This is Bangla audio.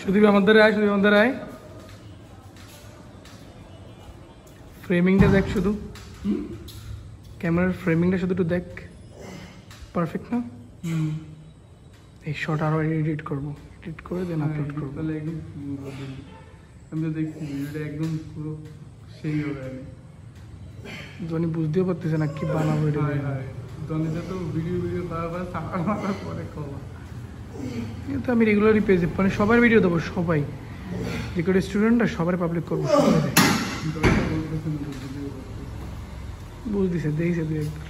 সুদীপ আমাদের আয়, সুদীপ আমাদের আয়। ফ্রেমিংটা দেখ, শুধু ক্যামেরার ফ্রেমিংটা শুধু একটু দেখ, পারফেক্ট না? এই শট আরো এডিট করবো, এডিট করে দেন আপলোড করবো। তাহলে একদম আমি তো দেখছি ভিডিওটা একদম পুরো সেই হবে। জনি বুঝতেও পারতেছে না কি বানাবো এটা। জনিতে তো ভিডিও করার পরে পরে খাওয়া। তো আমি রেগুলারই পেজ মানে সবার ভিডিও দেবো, সবাই যে কোনো স্টুডেন্টরা সবার পাবলিক করবো। বুঝতেছে, দেখছে দুই একবার।